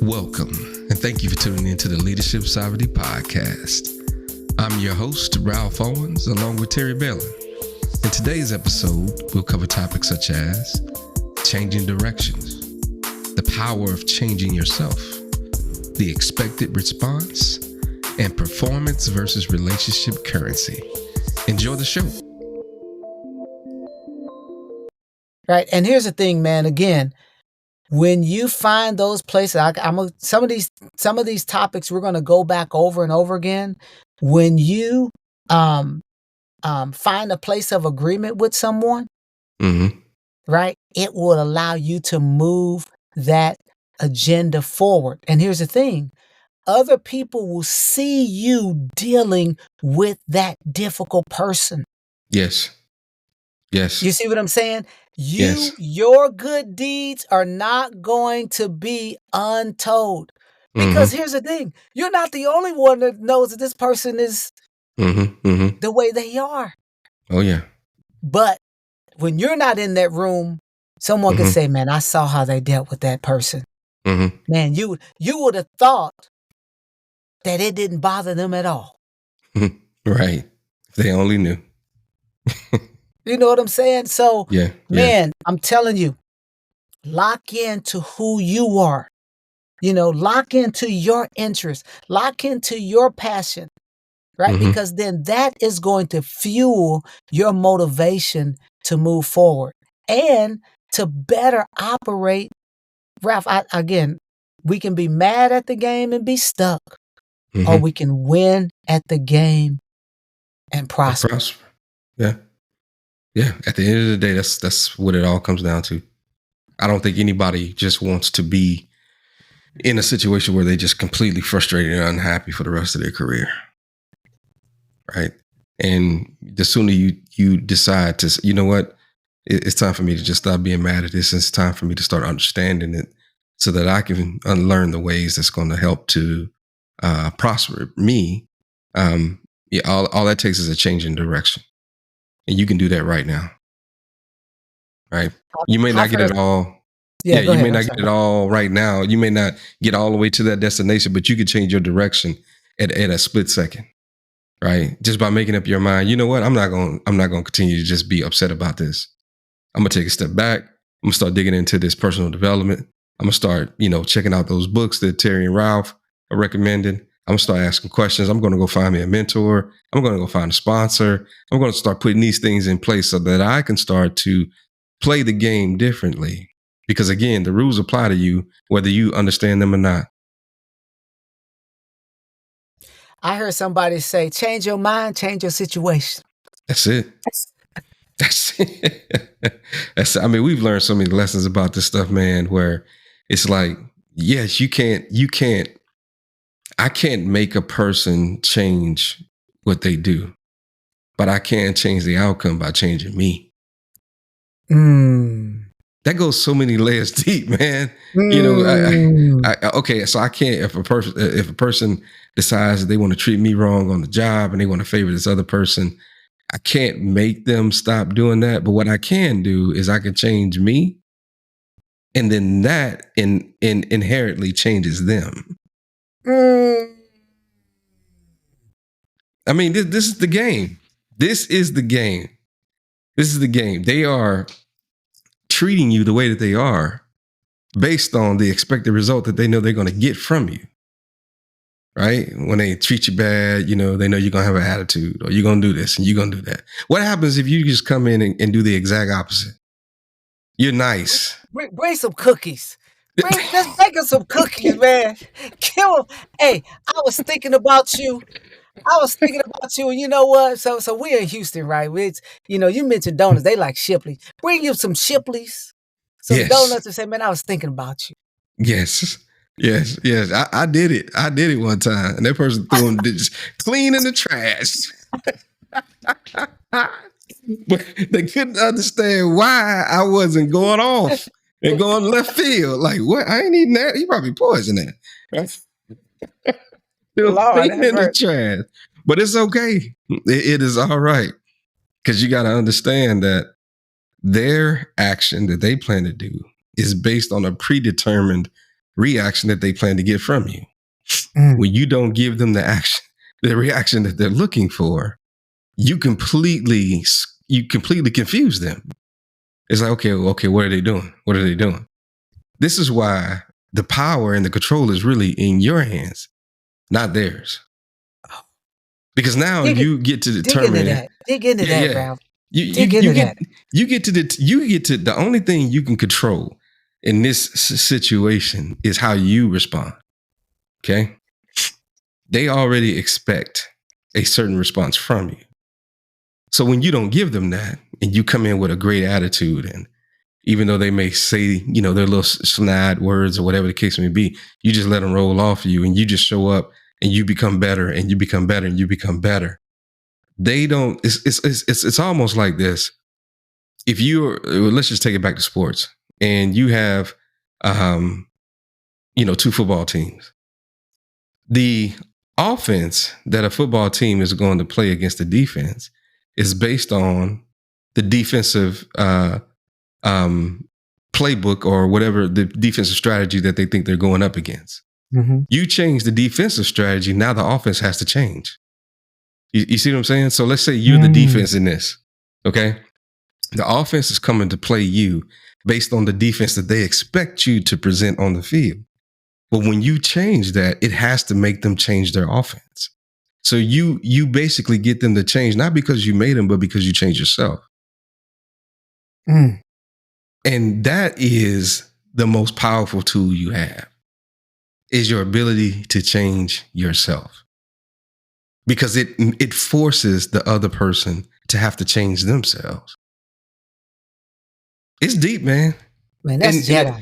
Welcome, and thank you for tuning in to the Leadership Sovereignty Podcast. I'm your host, Ralph Owens, along with Terry Baylor. In today's episode, we'll cover topics such as changing directions, the power of changing yourself, the expected response, and performance versus relationship currency. Enjoy the show. Right. And here's the thing, man. Again, when you find those places, some of these topics we're going to go back over and over again. When you find a place of agreement with someone, right, it will allow you to move that agenda forward. And here's the thing. Other people will see you dealing with that difficult person. Yes. You see what I'm saying? Your good deeds are not going to be untold. Because here's the thing. You're not the only one that knows that this person is the way they are. Oh, yeah. But when you're not in that room, someone can say, man, I saw how they dealt with that person. Man, you would have thought that it didn't bother them at all. Right. If they only knew. You know what I'm saying? So, man, I'm telling you, lock into who you are. Lock into your interests. Lock into your passion, right? Because then that is going to fuel your motivation to move forward and to better operate. Ralph, again, we can be mad at the game and be stuck, or we can win at the game and prosper. Yeah. Yeah, at the end of the day, that's what it all comes down to. I don't think anybody just wants to be in a situation where they're just completely frustrated and unhappy for the rest of their career, right? And the sooner you decide to, you know what, it's time for me to just stop being mad at this. It's time for me to start understanding it so that I can unlearn the ways that's going to help to prosper me. All that takes is a change in direction. And you can do that right now, right? You may not get it all. You may not get it all right now. You may not get all the way to that destination, but you could change your direction at a split second, right? Just by making up your mind. You know what? I'm not going to continue to just be upset about this. I'm going to take a step back. I'm going to start digging into this personal development. I'm going to start, checking out those books that Terry and Ralph are recommending. I'm going to start asking questions. I'm going to go find me a mentor. I'm going to go find a sponsor. I'm going to start putting these things in place so that I can start to play the game differently. Because again, the rules apply to you, whether you understand them or not. I heard somebody say, change your mind, change your situation. That's it. That's it. I mean, we've learned so many lessons about this stuff, man, where it's like, yes, I can't make a person change what they do, but I can change the outcome by changing me. That goes so many layers deep, man. Okay, so I can't, if a person decides that they want to treat me wrong on the job and they want to favor this other person, I can't make them stop doing that. But what I can do is I can change me, and then that inherently changes them. I mean, this is the game. This is the game. This is the game. They are treating you the way that they are based on the expected result that they know they're going to get from you. Right? When they treat you bad, they know you're going to have an attitude, or you're going to do this and you're going to do that. What happens if you just come in and do the exact opposite? You're nice. Bring some cookies. Just make us some cookies, man. Kill them. Hey, I was thinking about you. And you know what? So we're in Houston, right? You mentioned donuts. They like Shipley. Bring you some Shipleys, some donuts, and say, man, I was thinking about you. Yes. I did it. I did it one time, and that person threw them just clean in the trash. But they couldn't understand why I wasn't going off and going left field. Like, what? I ain't eating that. He probably poisoned that. Right? Clean in the trash. But it's okay. It is all right. Because you got to understand that their action that they plan to do is based on a predetermined reaction that they plan to get from you. When you don't give them the reaction that they're looking for, you completely confuse them. It's like, okay, what are they doing? What are they doing? This is why the power and the control is really in your hands, not theirs. Because now you get to determine. Dig into that, Ralph. You get to the only thing you can control in this situation is how you respond. Okay. They already expect a certain response from you. So when you don't give them that and you come in with a great attitude, and even though they may say, their little snide words or whatever the case may be, you just let them roll off of you and you just show up and you become better and you become better and you become better. They don't, it's almost like this. If let's just take it back to sports, and you have, two football teams. The offense that a football team is going to play against the defense is based on the defensive playbook or whatever the defensive strategy that they think they're going up against. Mm-hmm. You change the defensive strategy, now the offense has to change. You see what I'm saying? So let's say you're the defense in this, okay? The offense is coming to play you based on the defense that they expect you to present on the field. But when you change that, it has to make them change their offense. So you basically get them to change, not because you made them, but because you change yourself. And that is the most powerful tool you have, is your ability to change yourself. Because it forces the other person to have to change themselves. It's deep, man. Man, that's Jedi.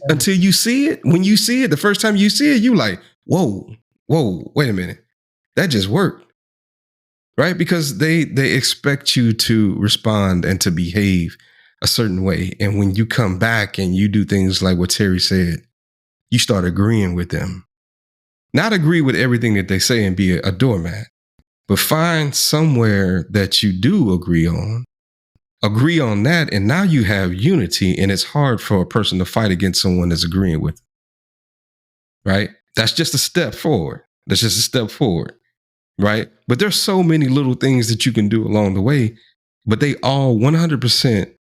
Until you see it, when you see it, the first time you see it, you like, whoa, wait a minute. That just worked. Right? Because they expect you to respond and to behave a certain way. And when you come back and you do things like what Terry said, you start agreeing with them. Not agree with everything that they say and be a doormat, but find somewhere that you do agree on that, and now you have unity, and it's hard for a person to fight against someone that's agreeing with them. Right? That's just a step forward. Right? But there's so many little things that you can do along the way, but they all 100%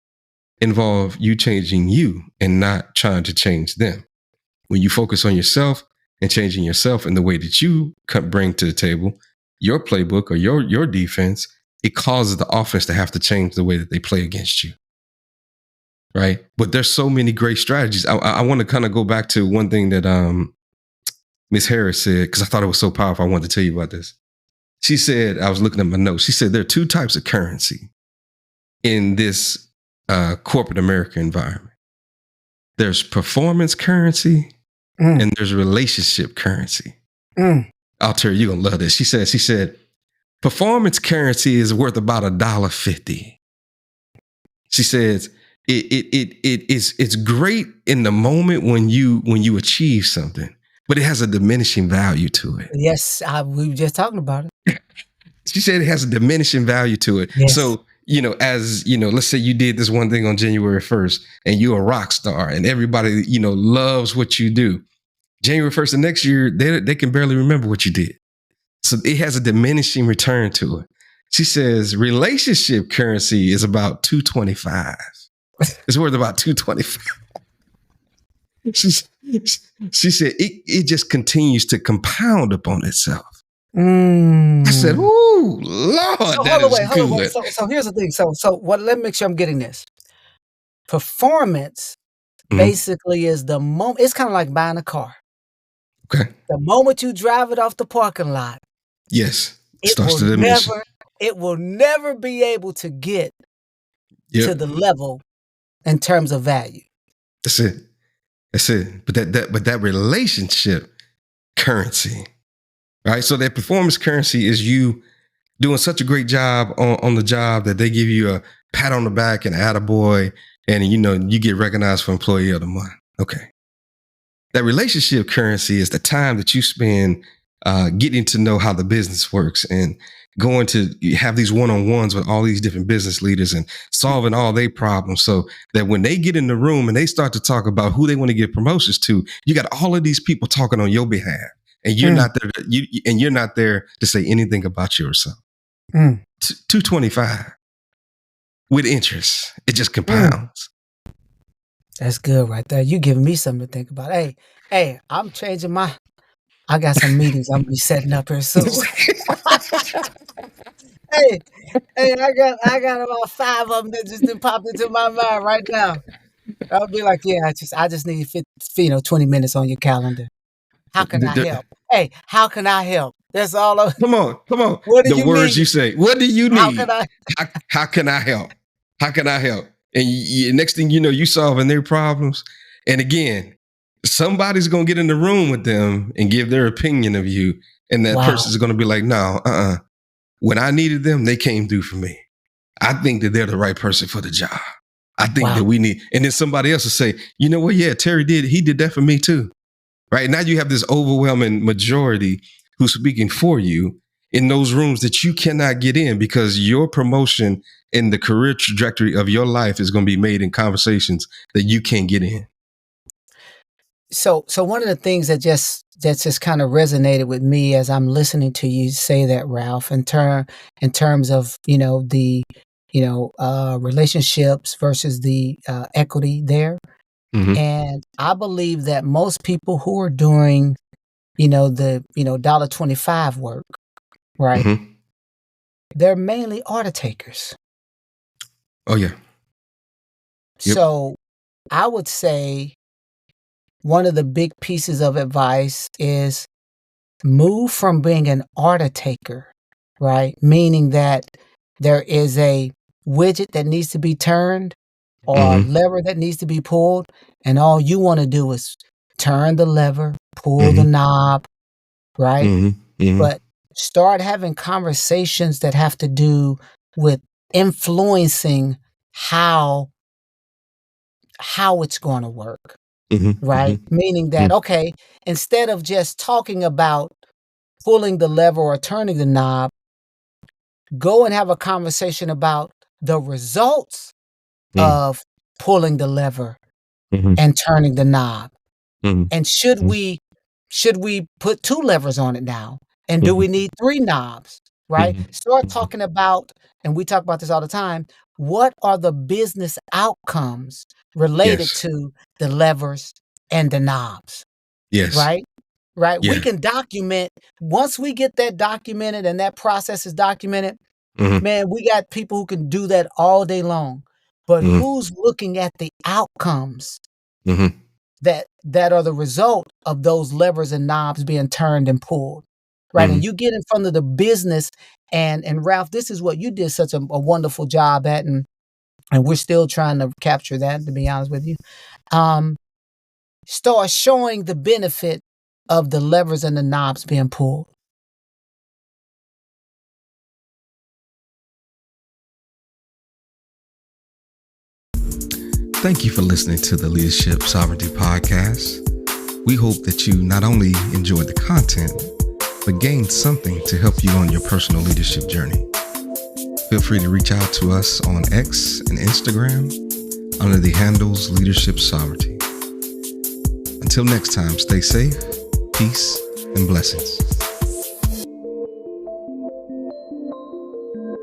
involve you changing you and not trying to change them. When you focus on yourself and changing yourself in the way that you bring to the table, your playbook or your defense, it causes the offense to have to change the way that they play against you. Right? But there's so many great strategies. I want to kind of go back to one thing that Ms. Harris said, because I thought it was so powerful. I wanted to tell you about this. She said, I was looking at my notes. She said there are two types of currency in this corporate America environment. There's performance currency and there's relationship currency. I'll tell you, you're going to love this. She said, performance currency is worth about $1.50. She says it's great in the moment when you achieve something, but it has a diminishing value to it. Yes, we were just talking about it. She said it has a diminishing value to it. Yes. So, let's say you did this one thing on January 1st and you're a rock star and everybody, loves what you do. January 1st of next year, they can barely remember what you did. So it has a diminishing return to it. She says relationship currency is about $2.25. It's worth about $2.25. She said it just continues to compound upon itself. I said, "Ooh, Lord, So here's the thing. So what? Let me make sure I'm getting this. Performance basically is the moment. It's kind of like buying a car. Okay. The moment you drive it off the parking lot. Yes. It will never be able to get to the level in terms of value. That's it. But that relationship currency, right? So that performance currency is you doing such a great job on the job that they give you a pat on the back and attaboy, and you get recognized for Employee of the Month. Okay. That relationship currency is the time that you spend getting to know how the business works and going to have these one-on-ones with all these different business leaders and solving all their problems, so that when they get in the room and they start to talk about who they want to give promotions to, you got all of these people talking on your behalf, and you're not there. You're not there to say anything about yourself. 225 with interest, it just compounds. That's good right there. You giving me something to think about. Hey, I'm changing I got some meetings I'm gonna be setting up here soon. Hey, I got about 5 of them that just popped into my mind right now. I'll be like, yeah, I just need 20 minutes on your calendar. How can I help? Hey, how can I help? That's all. Come on. What do the you words need? You say. What do you need? How can I? How can I help? How can I help? And next thing you know, you solving their problems. And again, somebody's gonna get in the room with them and give their opinion of you, and that person's gonna be like, no, when I needed them, they came through for me. I think that they're the right person for the job. I think that we need, and then somebody else will say, you know what? Yeah, Terry he did that for me too. Right now, you have this overwhelming majority who's speaking for you in those rooms that you cannot get in, because your promotion and the career trajectory of your life is going to be made in conversations that you can't get in. So one of the things that just kind of resonated with me as I'm listening to you say that, Ralph, in terms of, the, relationships versus the equity there. Mm-hmm. And I believe that most people who are doing, the, $1.25 work, right? Mm-hmm. They're mainly order takers. Oh, yeah. Yep. So I would say one of the big pieces of advice is move from being an order taker, right? Meaning that there is a widget that needs to be turned or a lever that needs to be pulled, and all you want to do is turn the lever, pull the knob, right? But start having conversations that have to do with influencing how it's going to work. Right? Meaning that, okay, instead of just talking about pulling the lever or turning the knob, go and have a conversation about the results of pulling the lever and turning the knob. And should we put 2 levers on it now? And do we need 3 knobs? Right? Start talking about, and we talk about this all the time, what are the business outcomes related to the levers and the knobs? Yes. Right? Yeah. We can document. Once we get that documented and that process is documented, man, we got people who can do that all day long. But who's looking at the outcomes that are the result of those levers and knobs being turned and pulled? Right. And you get in front of the business, and Ralph, this is what you did such a wonderful job at, and we're still trying to capture that, to be honest with you. Start showing the benefit of the levers and the knobs being pulled. Thank you for listening to the Leadership Sovereignty Podcast. We hope that you not only enjoyed the content, but gained something to help you on your personal leadership journey. Feel free to reach out to us on X and Instagram under the handles Leadership Sovereignty. Until next time, stay safe, peace, and blessings.